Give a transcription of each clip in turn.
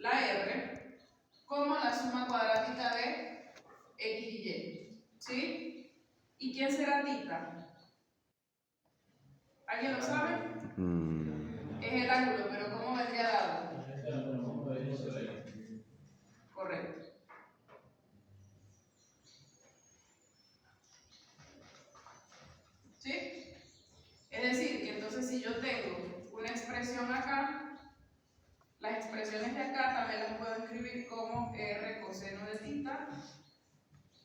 la R como la suma cuadrática de X y Y. ¿Sí? ¿Y quién será tita? ¿Alguien lo sabe? Es el ángulo, pero ¿cómo vendría dado? Correcto. ¿Sí? Es decir, que entonces si yo tengo una expresión acá, las expresiones de acá también las puedo escribir como R coseno de tita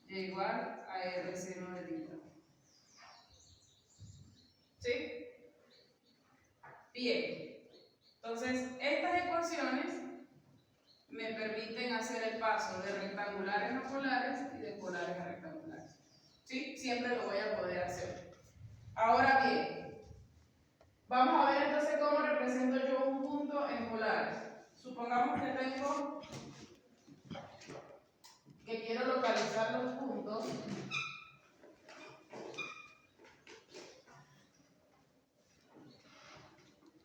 igual a R seno de tita. ¿Sí? Bien. Entonces, estas ecuaciones me permiten hacer el paso de rectangulares a polares y de polares a rectangulares. ¿Sí? Siempre lo voy a poder hacer. Ahora bien, vamos a ver entonces cómo represento yo un punto en polares. Supongamos que tengo que quiero localizar los puntos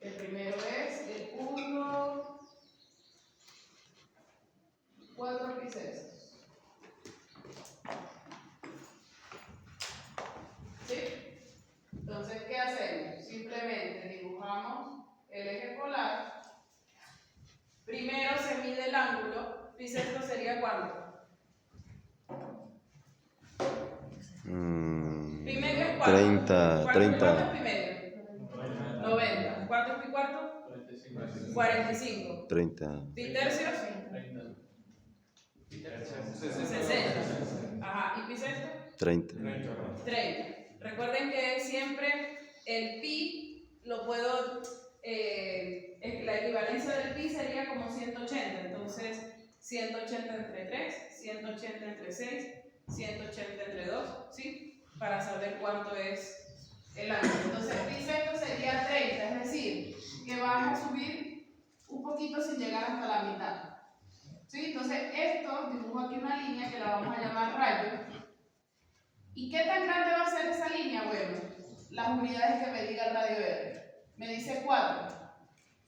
el primero es el punto 4 piscesos. ¿Sí? Entonces, ¿qué hacemos? Simplemente dibujamos el eje polar. Primero se mide el ángulo. Bisecto sería ¿cuánto? Primero es ¿cuánto? 30. ¿Cuánto es primero? 90. ¿Cuánto es pi cuarto? 45. 30. ¿Pi tercios? 60. Ajá. ¿Y pi sexto? 30. 30. Recuerden que siempre el pi lo puedo, la equivalencia del pi sería como 180. Entonces, 180 entre 3, 180 entre 6, 180 entre 2, ¿sí? Para saber cuánto es el ángulo. Entonces, pi sexto sería 30, es decir, que vas a subir un poquito sin llegar hasta la mitad. ¿Sí? Entonces, esto, dibujo aquí una línea que la vamos a llamar rayo. ¿Y qué tan grande va a ser esa línea? Bueno, las unidades que me diga el radio R. Me dice 4.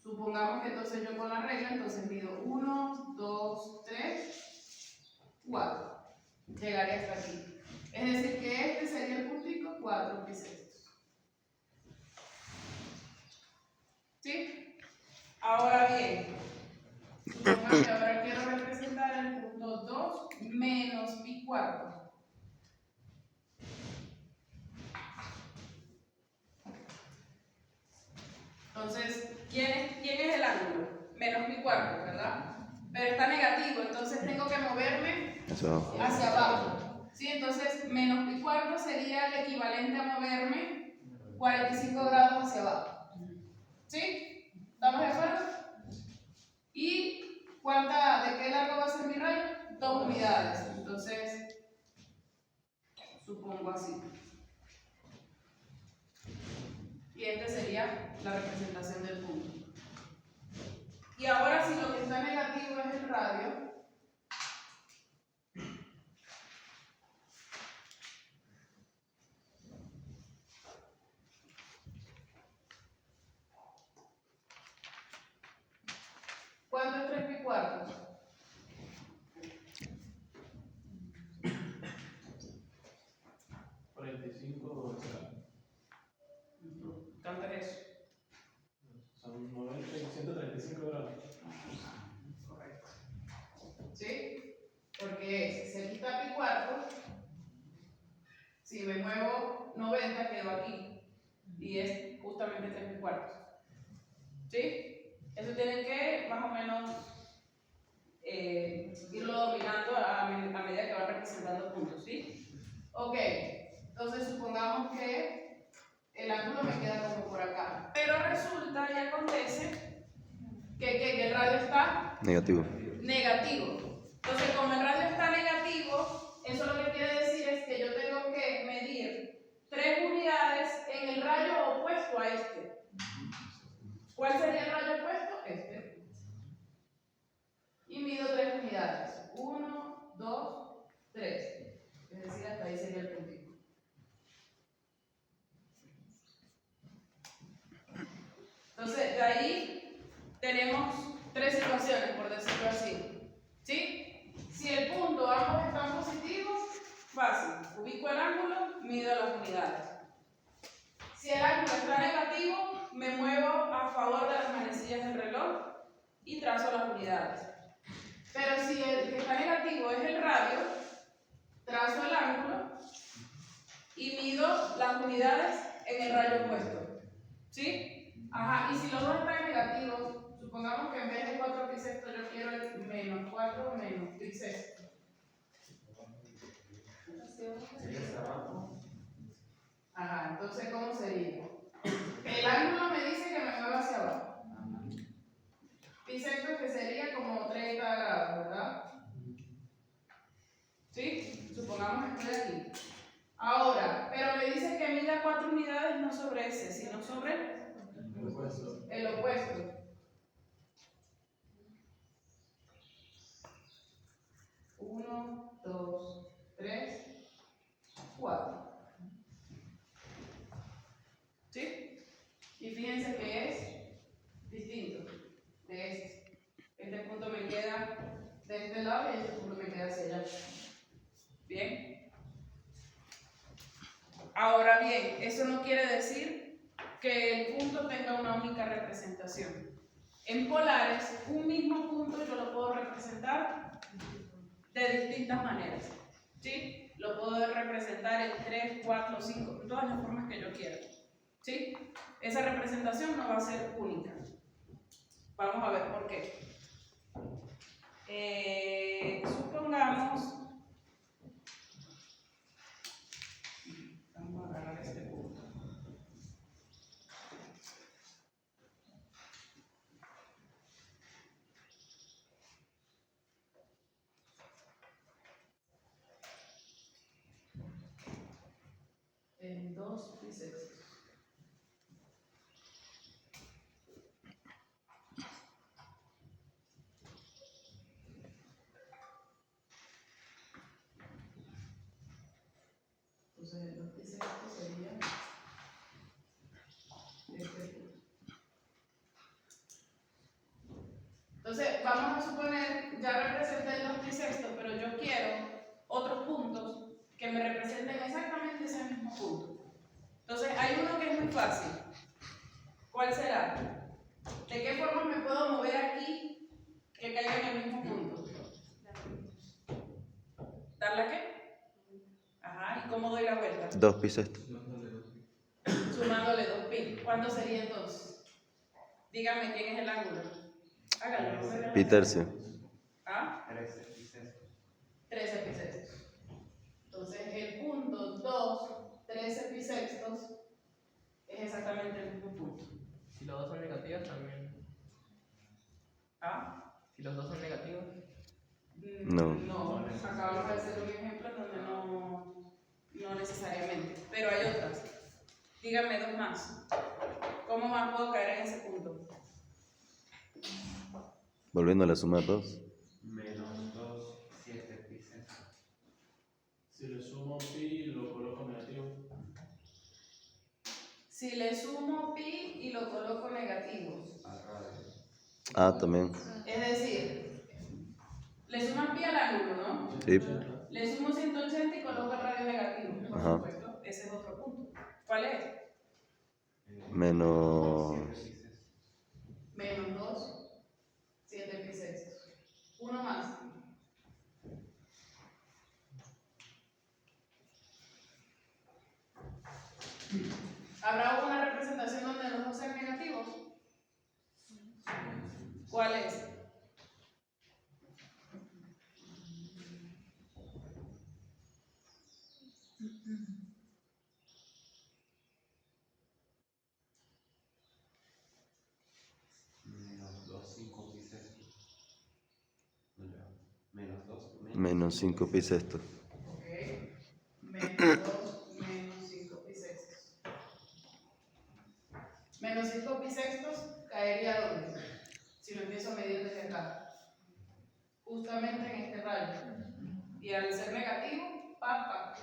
Supongamos que entonces yo con la regla, entonces mido 1, 2, 3, 4. Llegaría hasta aquí. Es decir, que este sería el puntico 4 bisectos. ¿Sí? Ahora bien, supongamos que ahora quiero representar el punto 2 menos pi cuarto. Entonces, ¿quién es el ángulo? Menos pi cuarto, ¿verdad? Pero está negativo, entonces tengo que moverme hacia abajo. ¿Sí? Entonces, menos pi cuarto sería el equivalente a moverme 45 grados hacia abajo. ¿Sí? ¿Estamos de acuerdo? ¿Y de qué largo va a ser mi rayo? 2 unidades. Entonces, supongo así. Y esta sería la representación del punto. Y ahora, si lo que está negativo es el radio, ¿cuánto es 3 pi cuartos? ¿Cuánto es eso? Son 90 y 135 grados. Correcto. ¿Sí? Porque se quita pi cuartos, si me muevo 90 quedo aquí. Y es justamente 3 pi cuartos. ¿Sí? Eso tienen que más o menos irlo dominando a medida que van representando puntos. ¿Sí? Ok. Entonces supongamos que el ángulo me queda como por acá. Pero resulta y acontece que el radio está Negativo. negativo. Entonces, como el radio está negativo, eso lo que quiere decir es que yo tengo que medir 3 unidades en el rayo opuesto a este. ¿Cuál sería el rayo opuesto? Este. Y mido 3 unidades. 1, 2, 3. Es decir, hasta ahí sería el puntito. Entonces, de ahí tenemos 3 situaciones, por decirlo así. y trazo las unidades. Pero si el que está negativo es el radio, trazo el ángulo y mido las unidades en el radio opuesto. ¿Sí? Ajá, y si los dos están negativos, supongamos que en vez de 4 bisextos yo quiero el menos 4 menos bisexto. Ajá, entonces ¿cómo sería? El ángulo me dice que me mueva hacia abajo. Bisecto que sería como 30 grados, ¿verdad? ¿Sí? Supongamos que estoy aquí. Ahora, pero me dice que mida 4 unidades no sobre ese, sino sobre El opuesto. el opuesto. Uno, dos, tres, 4. ¿Sí? Y fíjense que es distinto de este. Este punto me queda de este lado y este punto me queda hacia allá. ¿Bien? Ahora bien, eso no quiere decir que el punto tenga una única representación. En polares, un mismo punto yo lo puedo representar de distintas maneras. ¿Sí? Lo puedo representar en 3, 4, 5, de todas las formas que yo quiera. ¿Sí? Esa representación no va a ser única. Vamos a ver por qué. Supongamos, vamos a agarrar este punto. En 2 bisextos. Entonces, el 2 bisextos sería este punto. Entonces, vamos a suponer, ya representé el 2 bisextos, pero yo quiero otros puntos que me representen exactamente ese mismo punto. Entonces, hay uno que es muy fácil. ¿Cuál será? ¿De qué forma me puedo mover aquí que caiga en el mismo punto? ¿Darle a qué? Ajá, ¿y cómo doy la vuelta? 2 bisextos. Sumándole 2 pi. ¿Cuánto sería entonces? Dígame quién es el ángulo. Hágalo. Pi tercio. ¿Ah? 13 bisextos. 13 bisextos. Entonces el punto 2, 13 bisextos es exactamente el mismo punto. Si los dos son negativos también. ¿Ah? Si los dos son negativos. No. No, acabamos de hacer un ejemplo donde no necesariamente, pero hay otras. Díganme dos más. ¿Cómo más puedo caer en ese punto? Volviendo a la suma 2. Menos 2, 7 bisextos. Si le sumo pi, lo coloco negativo. Si le sumo pi y lo coloco negativo. Al radio. Ah, también. Es decir, le sumas pi al ángulo, ¿no? Sí. Le sumo 180 y coloco el radio negativo, por Ajá. supuesto. Ese es otro punto. ¿Cuál es? Menos. 7 bisextos. Menos 2, 7 bisextos. Uno más. ¿Habrá una representación donde los dos sean negativos? ¿Cuál es? Menos 2, 5 bisextos. No, ya. Menos 2, Menos 5 bisextos. Ok. Menos 2, menos 5 bisextos. Menos 5 bisextos caería ¿dónde? Si lo empiezo a medir desde acá. Justamente en este rayo. Y al ser negativo,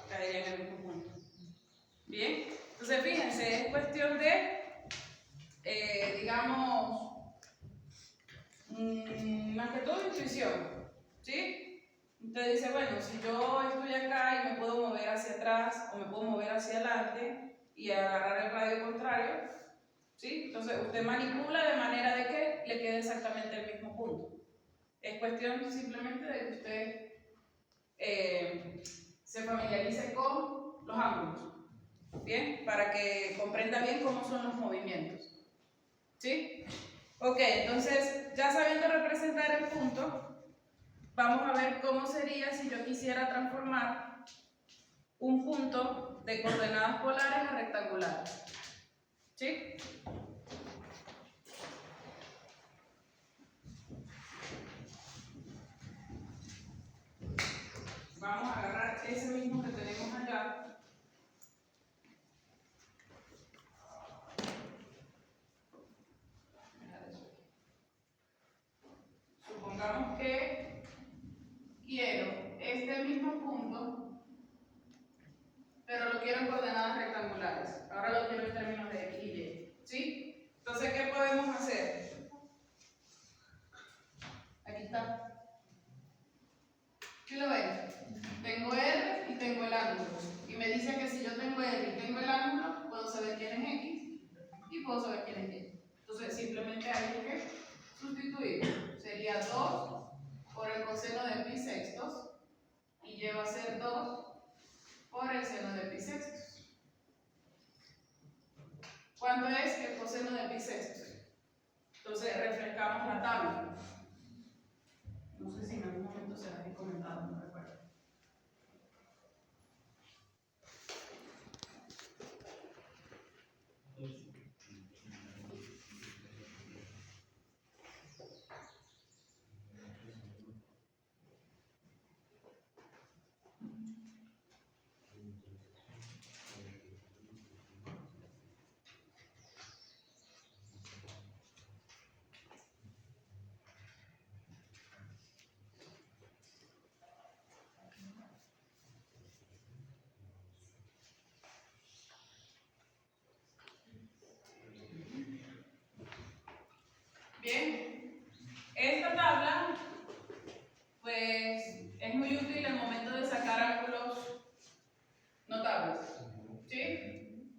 caería en el mismo punto. Bien. Entonces, fíjense, es cuestión de, digamos, más que todo intuición. ¿Sí? Usted dice, bueno, si yo estoy acá y me puedo mover hacia atrás o me puedo mover hacia adelante y agarrar el radio contrario, ¿sí? Entonces usted manipula de manera de que le quede exactamente el mismo mismo punto. Es cuestión simplemente de que usted se familiarice con los ángulos, ¿bien? Para que comprenda bien cómo son los movimientos, ¿sí? Ok, entonces, ya sabiendo representar el punto, vamos a ver cómo sería si yo quisiera transformar un punto de coordenadas polares a rectangulares, ¿sí? Vamos a agarrar ese mismo que tenemos allá. Supongamos que quiero este mismo punto, pero lo quiero en coordenadas rectangulares. Ahora lo quiero en términos de x y y, ¿sí? Entonces, ¿qué podemos hacer? Aquí está. ¿Sí lo ven? Tengo R y tengo el ángulo. Y me dice que si yo tengo R y tengo el ángulo, puedo saber quién es X y puedo saber quién es Y. Entonces simplemente hay que sustituir. Sería 2 por el coseno de pi sextos y Y va a ser 2 por el seno de pi sextos. ¿Cuánto es el coseno de pi sextos? Entonces refrescamos la tabla. No sé si en algún momento se las he comentado, no recuerdo. Bien, esta tabla pues es muy útil en el momento de sacar ángulos notables, ¿sí?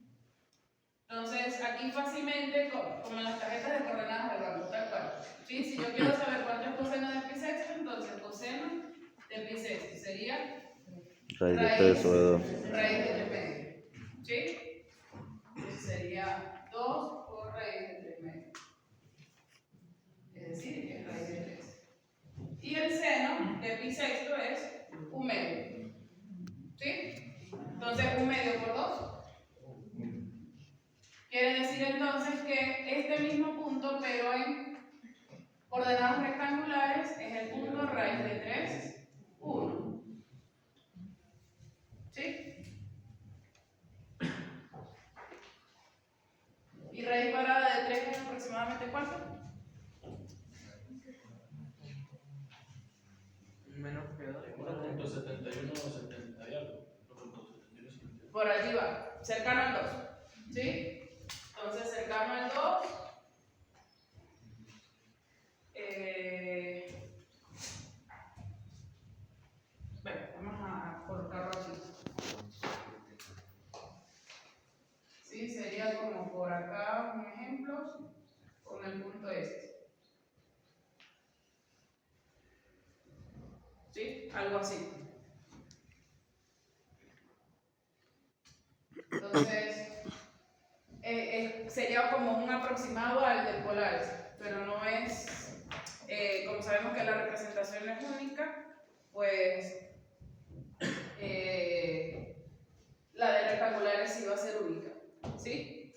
Entonces aquí fácilmente, como en las tarjetas de coordenadas del banco, tal cual, ¿sí? Si yo quiero saber cuánto es coseno de pi sexto, entonces coseno de pi sexto sería Raíz de 3 sobre 2. raíz de 3 medio, ¿sí? Entonces sería 2 por raíz de 3 medio. Es decir, que es raíz de 3. Y el seno de pi sexto es 1 medio. ¿Sí? Entonces, 1 medio por 2. Quiere decir entonces que este mismo punto, pero en coordenadas rectangulares, es el punto raíz de 3, 1. ¿Sí? ¿Y raíz cuadrada de 3 es aproximadamente cuánto? Menos que 2. 1.71 o 70 y algo. 1.71, 70. Por allí va, cercano al 2. ¿Sí? Entonces, cercano al 2. Bueno, vamos a colocarlo aquí. ¿Sí? Sería como por acá, un ejemplo, con el punto este. ¿Sí? Algo así. Entonces, sería como un aproximado al del polares, pero no es, como sabemos que la representación es única, pues la de rectangulares sí va a ser única, ¿sí?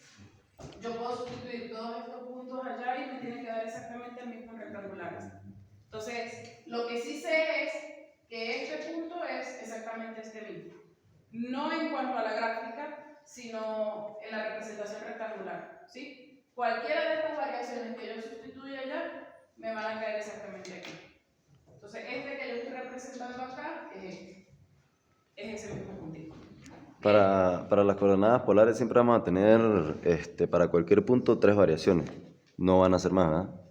Yo puedo sustituir todos estos puntos allá y me tiene que dar exactamente el mismo en rectangulares. Entonces, lo que sí sé es que este punto es exactamente este mismo. No en cuanto a la gráfica, sino en la representación rectangular, ¿sí? Cualquiera de estas variaciones que yo sustituya allá, me van a caer exactamente aquí. Entonces, este que yo estoy representando acá es ese mismo puntito. Para las coordenadas polares siempre vamos a tener, para cualquier punto, 3 variaciones. No van a ser más, ¿verdad?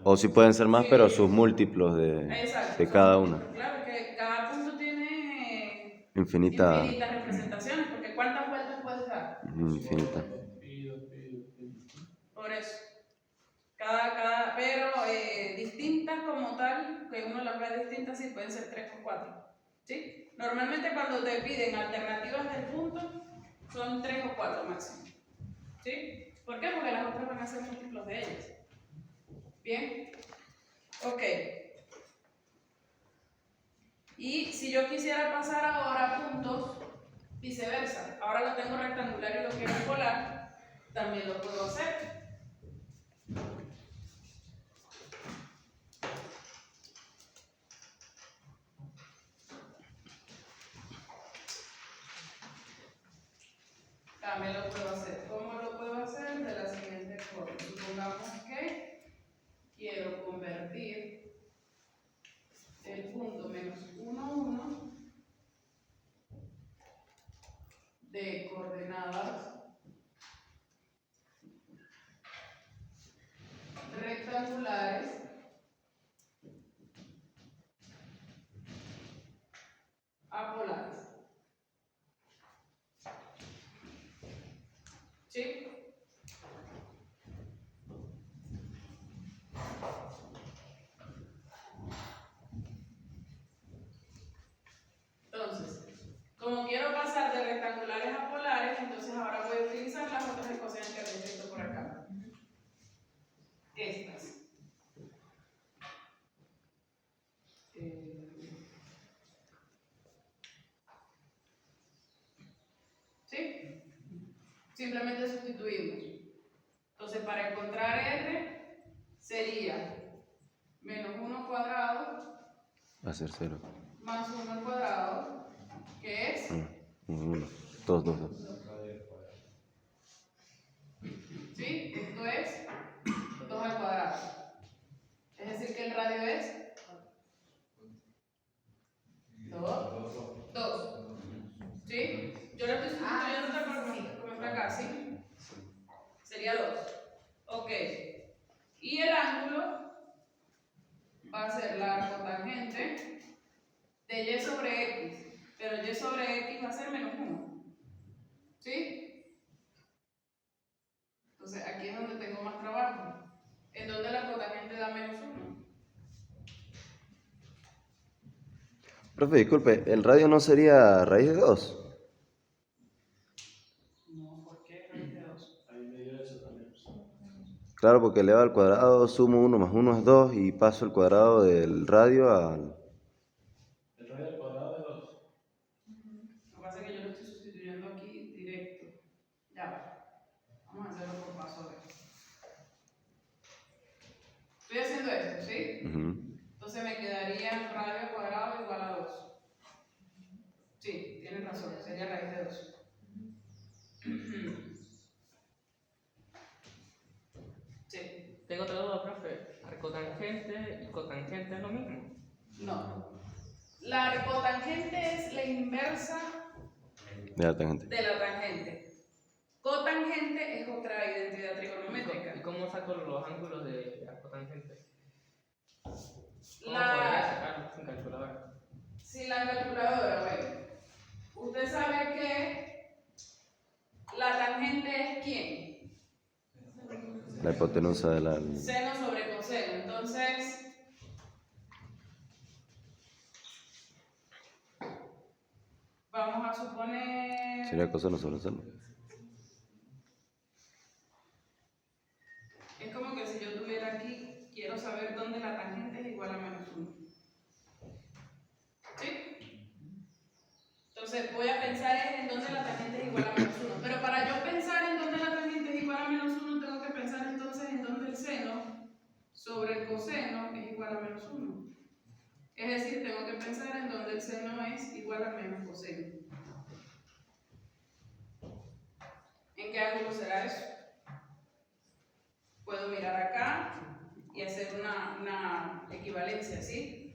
O sí pueden ser más, Sí. pero sus múltiplos Exacto, de cada una. Claro que cada punto tiene Infinitas. infinitas representaciones, porque ¿cuántas vueltas puedes dar? Infinitas. Por eso. Cada estas como tal, que uno las ve distintas, sí pueden ser 3 o 4. ¿Sí? Normalmente cuando te piden alternativas del punto, son 3 o 4 máximo. ¿Sí? ¿Por qué? Porque las otras van a ser múltiplos de ellas. Bien. Ok. Y si yo quisiera pasar ahora a puntos, viceversa. Ahora lo tengo rectangular y lo quiero polar, también lo puedo hacer. También lo puedo hacer. ¿Cómo lo puedo hacer? De la siguiente forma. Supongamos que quiero convertir el punto menos 1, 1 de coordenadas rectangulares a polares. ¿Sí? Entonces, como quiero pasar de rectangulares a polares, entonces ahora voy a utilizar las otras ecuaciones que había escrito por acá. Estas. ¿Sí? Simplemente sustituimos. Entonces, para encontrar R, sería menos 1 cuadrado Va a ser 0. más 1 al cuadrado, que es 1. 2, 2, 2. ¿sí? Esto es 2 al cuadrado. Es decir, que el radio es 2. 2. ¿Sí? Yo lo estoy sustituyendo tal cual como está acá, ¿sí? Sería 2. Ok. Y el ángulo va a ser la cotangente de y sobre x. Pero y sobre x va a ser menos 1. ¿Sí? Entonces aquí es donde tengo más trabajo. En donde la cotangente da menos 1. Profe, disculpe, ¿el radio no sería raíz de 2? No, ¿por qué raíz de 2? Ahí me dio eso también. Claro, porque eleva al cuadrado, sumo 1 más 1 es 2 y paso el cuadrado del radio al... El radio al cuadrado es 2. Lo que pasa es que yo lo estoy sustituyendo aquí directo. Ya va. Vamos a hacerlo por paso a ver. Estoy haciendo esto, ¿sí? Entonces me quedaría radio al cuadrado igual a 2. Sí, tienes razón, sería raíz de 2. Sí. Tengo otra duda, profe. ¿Arcotangente y cotangente es lo mismo? No. La arcotangente es la inversa De la tangente. de la tangente. Cotangente es otra identidad ¿Y trigonométrica. cómo saco los ángulos de arcotangente? ¿Cómo La... podría sacarlo sin calculadora? Si la calculadora, bueno, usted sabe que la tangente es ¿quién? La hipotenusa de la... Seno sobre coseno. Entonces, vamos a suponer... Sería coseno sobre seno. Es como que si yo tuviera aquí, quiero saber dónde la tangente es igual a menos 1. ¿Sí? Entonces voy a pensar en dónde la tangente es igual a menos 1. Pero para yo pensar en dónde la tangente es igual a menos 1, tengo que pensar entonces en dónde el seno sobre el coseno es igual a menos 1. Es decir, tengo que pensar en dónde el seno es igual a menos coseno. ¿En qué ángulo será eso? Puedo mirar acá y hacer una equivalencia, ¿sí?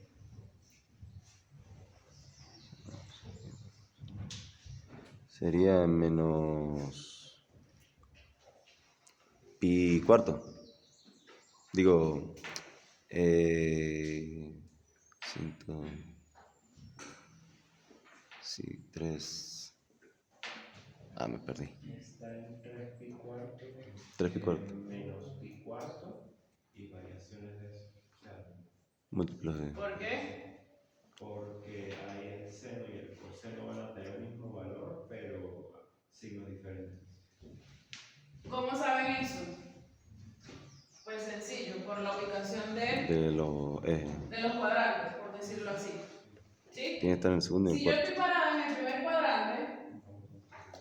Sería menos... pi cuarto. Digo... Ciento... Sí, 3... Ah, me perdí. Está en 3 pi cuarto. 3 pi cuarto. Menos pi cuarto. Y variaciones de eso. O sea, Múltiplos de... ¿Por qué? Porque ahí el seno y el coseno van a tener el mismo valor, pero signos diferentes. ¿Cómo saben eso? Pues sencillo, por la ubicación de los ejes. de los cuadrantes, por decirlo así. ¿Sí? Tiene que estar en el segundo y en Si el yo cuarto. estoy parada en el primer cuadrante,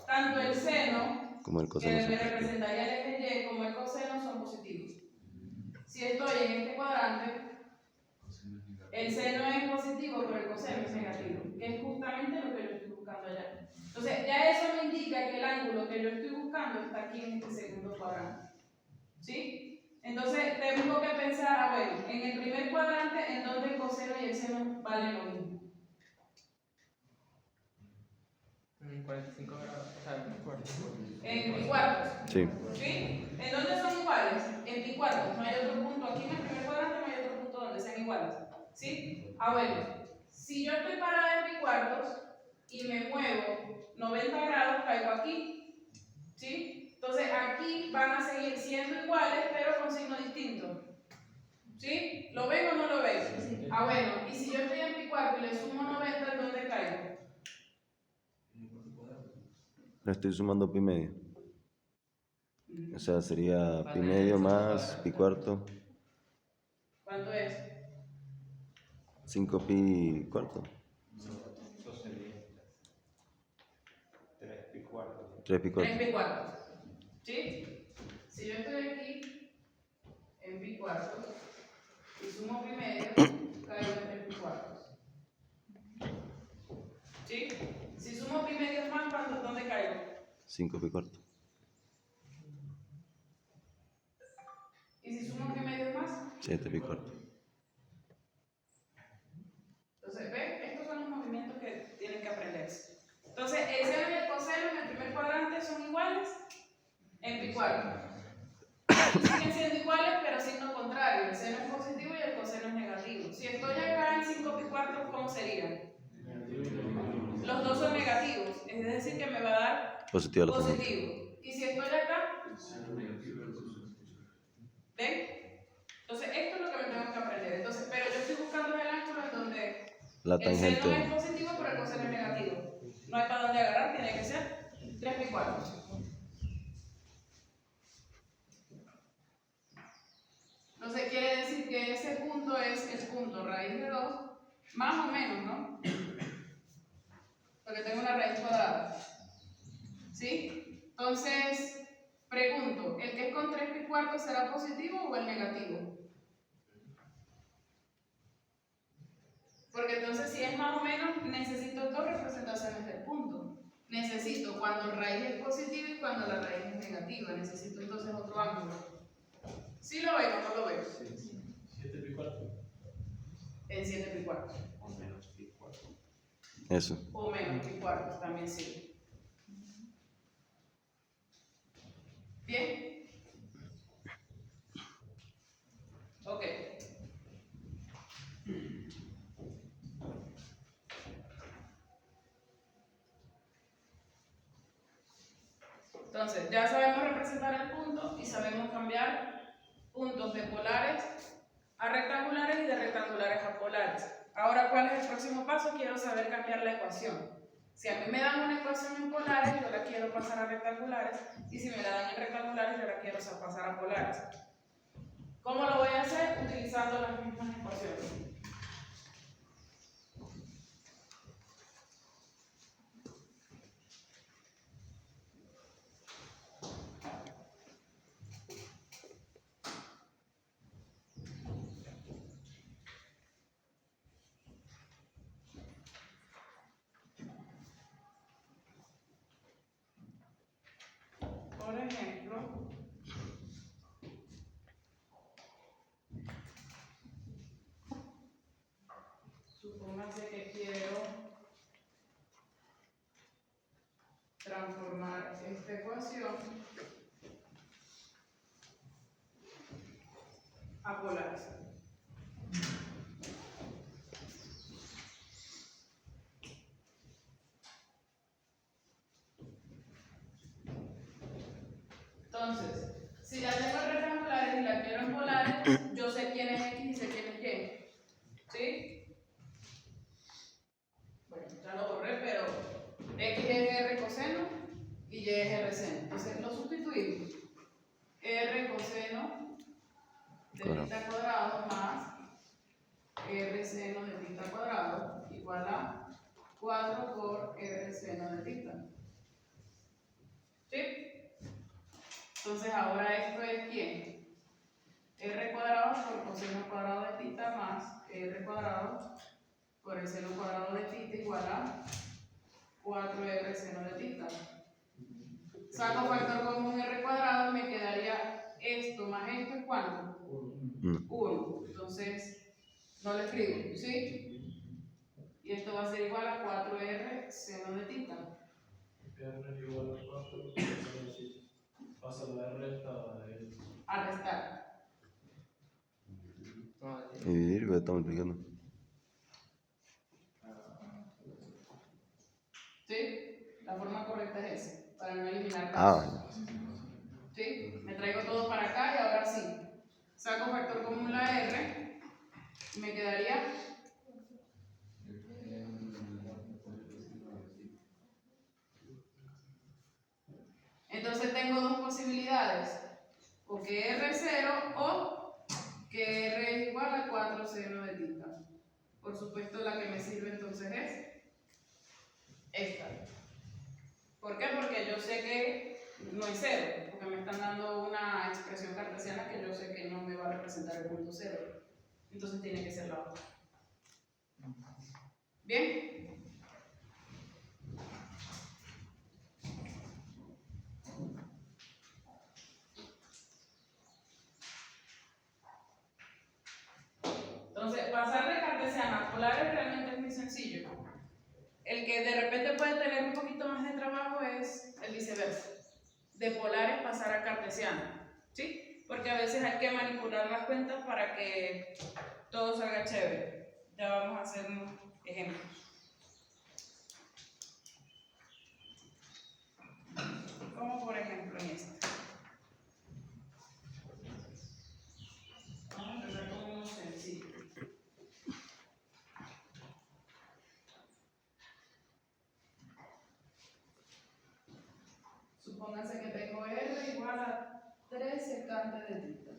tanto el seno, Como el que coseno me son positivos. representaría el eje Y, como el coseno son positivos. Si estoy en este cuadrante, el seno es positivo, pero el coseno es negativo, que es justamente lo que yo estoy buscando allá. Entonces, ya eso me indica que el ángulo que yo estoy buscando está aquí en este segundo cuadrante. ¿Sí? Entonces, tengo que pensar, bueno, en el primer cuadrante, en donde el coseno y el seno valen lo mismo. 45 grados, o sea, En pi cuartos. Sí. ¿Sí? ¿En dónde son iguales? En pi cuartos. No hay otro punto. Aquí en el primer cuadrante no hay otro punto donde sean iguales. ¿Sí? Bueno, si yo estoy parada en pi cuartos y me muevo 90 grados, caigo aquí. ¿Sí? Entonces aquí van a seguir siendo iguales, pero con signo distinto. ¿Sí? ¿Lo ven o no lo ven? Bueno, y si yo estoy en pi cuarto y le sumo 90, ¿en dónde caigo? Le estoy sumando pi medio. O sea, sería pi medio más pi cuarto. ¿Cuánto es? 5 pi cuarto. Eso sería 3 pi cuarto. 3 pi cuarto. 3 pi cuarto. ¿Sí? Si yo estoy aquí en pi cuarto y sumo pi medio, caigo en 3 pi cuartos. ¿Sí? Si sumo pi medio más, ¿dónde caigo? 5 pi cuarto. ¿Y si sumo pi medio más? 7 pi cuarto. Entonces, ¿ven? Estos son los movimientos que tienen que aprenderse. Entonces, el seno y el coseno en el primer cuadrante son iguales en pi cuarto. Siguen siendo iguales, pero signo contrario. El seno es positivo y el coseno es negativo. Si estoy acá en 5 pi cuarto, ¿cómo serían? Los dos son negativos, es decir, que me va a dar Positivo a la tangente. positivo. Y si estoy acá, ¿ven? Entonces, esto es lo que me tengo que aprender. Entonces, pero yo estoy buscando el ángulo en donde La el seno es tangente. positivo, pero el coseno es negativo. No hay para dónde agarrar, tiene que ser 3 pi cuarto. Entonces, quiere decir que ese punto es el punto raíz de 2, más o menos, ¿no? Porque tengo una raíz cuadrada. ¿Sí? Entonces, pregunto, ¿el que es con 3 pi cuarto será positivo o el negativo? Porque entonces, si es más o menos, necesito dos representaciones del punto. Necesito cuando raíz es positiva y cuando la raíz es negativa. Necesito entonces otro ángulo. ¿Sí lo ven o no lo ven? 7 pi cuarto. En 7 pi cuarto. O menos pi cuarto. Eso. O menos pi cuarto, también sirve. ¿Bien? Ok. Entonces, ya sabemos representar el punto y sabemos cambiar puntos de polares a rectangulares y de rectangulares a polares. Ahora, ¿cuál es el próximo paso? Quiero saber cambiar la ecuación. Si a mí me dan una ecuación en polares, yo la quiero pasar a rectangulares, y si me la dan en rectangulares, yo la quiero pasar a polares. ¿Cómo lo voy a hacer? Utilizando las mismas ecuaciones. Por ejemplo, supóngase que quiero transformar esta ecuación a polares. Entonces, si la tengo en rectangulares y la quiero en polares, yo sé quién es X y sé quién es Y. tita cuadrado más r seno de tita cuadrado igual a 4 por r seno de tita. ¿Sí? Entonces ahora esto es ¿quién? R cuadrado por coseno cuadrado de tita más r cuadrado por el seno cuadrado de tita igual a 4r seno de tita. Saco factor común r cuadrado, me quedaría esto más esto es ¿cuánto? 1. Entonces, no lo escribo, ¿sí? Y esto va a ser igual a 4r seno de tita. R igual a 4, pasa la R A restar. No, Dividir, ya estamos multiplicando. ¿Sí? La forma correcta es esa, para no eliminar Ah, casos. ¿Sí? Me traigo todo para acá y ahora sí. Saco factor común la R y me quedaría entonces tengo dos posibilidades, o que R es 0 o que R es igual a 4 seno de tita. Por supuesto la que me sirve entonces es esta. ¿Por qué? Porque yo sé que no es 0, porque me están dando una expresión cartesiana que yo sé que no me va a representar el punto 0. Entonces tiene que ser la otra. ¿Bien? Entonces, pasar de cartesiana a polares realmente es muy sencillo. El que de repente puede tener un poquito más de trabajo es el viceversa. De polares pasar a cartesiana, ¿sí? Porque a veces hay que manipular las cuentas para que todo salga chévere. Ya vamos a hacer unos ejemplos. Como por ejemplo en este. Vamos a empezar con uno sencillo. Supónganse que tengo R igual a 3 secantes de tita.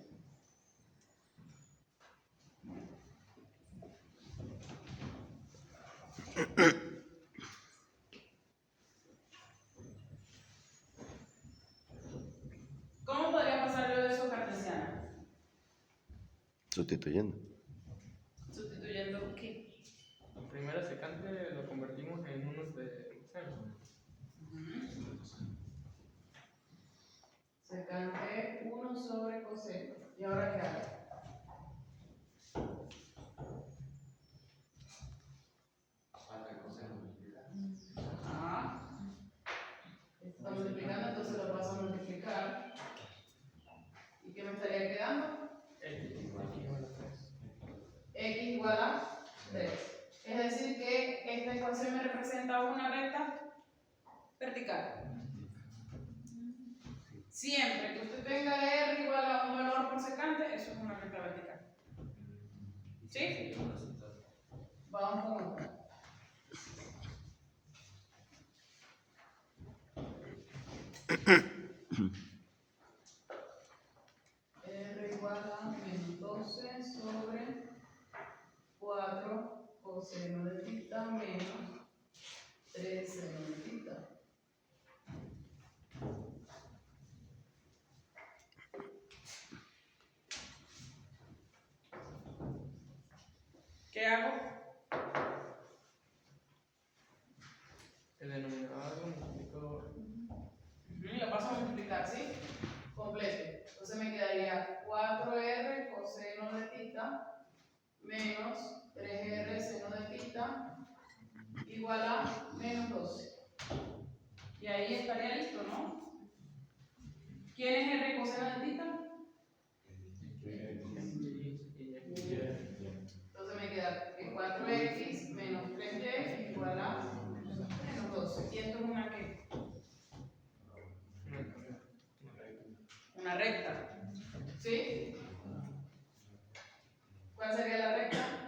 ¿Cómo podría pasar yo de eso a cartesiana? sustituyendo. Sustituyendo ¿qué? la primera secante lo convertimos en unos de coseno. Secante 1 sobre coseno. ¿Y ahora qué hago? Ah, está multiplicando, entonces lo paso a multiplicar. ¿Y qué me estaría quedando? X igual a 3. Es decir, que esta ecuación me representa una recta vertical. Siempre que usted tenga R igual a un valor por secante, eso es una recta vertical. ¿Sí? Vamos con otra. R igual a menos 12 sobre 4 coseno de tita menos 3 seno de tita. ¿Qué hago? El denominador lo multiplico. Lo paso a multiplicar, ¿sí? Completo. Entonces me quedaría 4R coseno de tita menos 3R seno de tita igual a menos 12. Y ahí estaría listo, ¿no? ¿Quién es R coseno de tita? Entonces me queda que 4x menos 3y igual a menos 12. ¿Y esto es una qué? Una recta. ¿Sí? ¿Cuál sería la recta?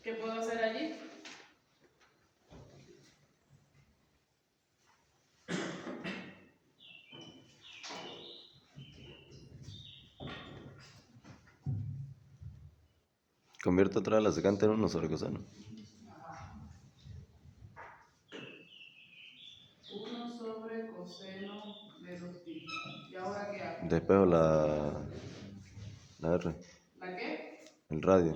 ¿Qué puedo hacer allí? Convierto otra vez la secante en 1 sobre coseno. 1 sobre coseno de 2θ. ¿Y ahora qué hago? Despejo la R, ¿La qué? el radio.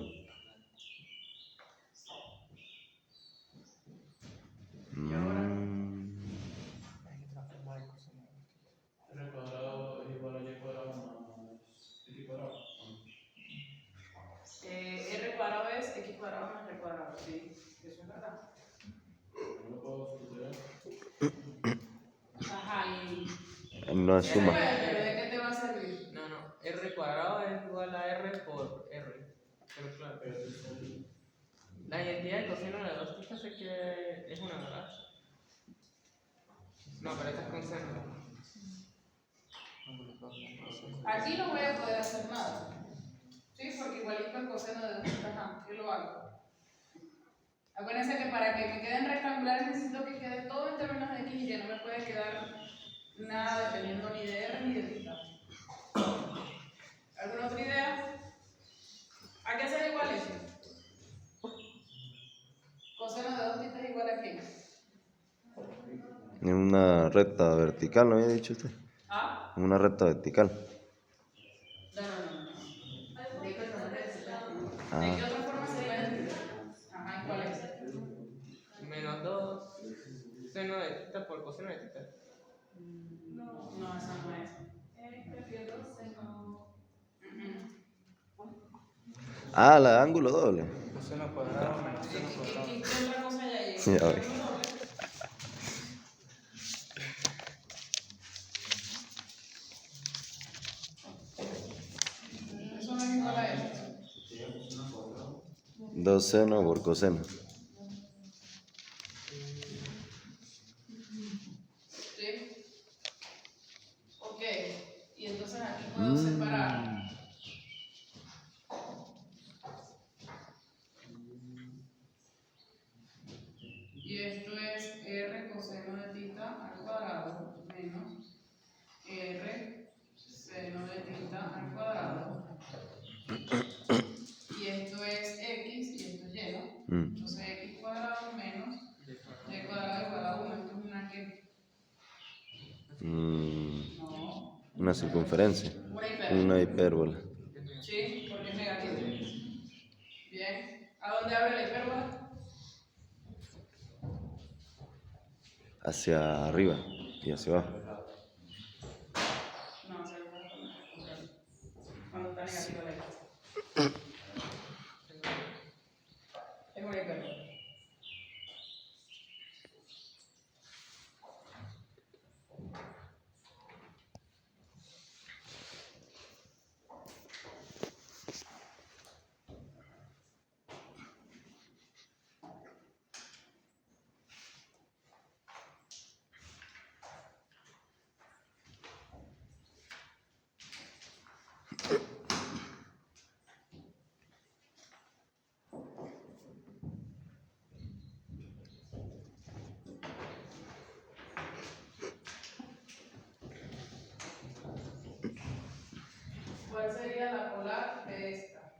¿Y ahora? R cuadrado es igual a Y cuadrado más X cuadrado. R cuadrado es X cuadrado más R cuadrado, sí, eso es verdad. No lo puedo sustituir. Ajá, y... No es suma. Pero ¿de qué te va a servir? No, no, R cuadrado es igual a R por R. Pero claro, Pero es el- la identidad de coseno de 2θ sé que es una, ¿verdad? No, pero esta es con seno. Aquí no voy a poder hacer nada. Sí, porque igualito el coseno de 2θ, ajá, yo lo hago. Acuérdense que para que me queden rectangulares necesito que quede todo en términos de X y Y, no me puede quedar nada dependiendo ni de R ni de θ. ¿Alguna otra idea? ¿A qué hacer igual eso? Coseno de 2θ es igual a qué? En una recta vertical, ¿no había dicho usted? ¿Ah? En una recta vertical. No. ¿De qué otra forma? ¿De qué Ah, otra forma se puede escribir? Ajá, ¿y cuál es? Menos 2 seno de θ por coseno de θ. No, esa no es. la de ángulo doble. Coseno cuadrado menos ¿Y seno cuadrado. qué otra cosa hay ahí? Ya ves. Eso no es igual a eso. 2 seno por coseno. ¿Sí? Ok. Y entonces aquí puedo separar. Y esto es R coseno de θ al cuadrado menos R seno de θ al cuadrado. Y esto es X y esto es Y, ¿no? Mm. Entonces X cuadrado menos Y cuadrado igual a 1. Esto es una que no. Una circunferencia. Una hipérbola. Una hipérbola. Sí, porque es negativo. Bien. ¿A dónde abre la hipérbola? Hacia arriba y hacia abajo. No, hacia abajo. Cuando está negativa la hipérbola. Es una hipérbola. ¿Cuál sería la polar de esta?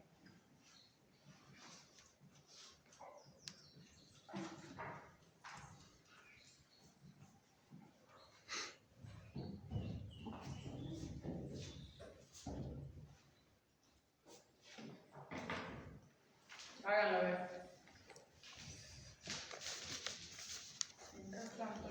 Háganlo ver. Mientras tanto,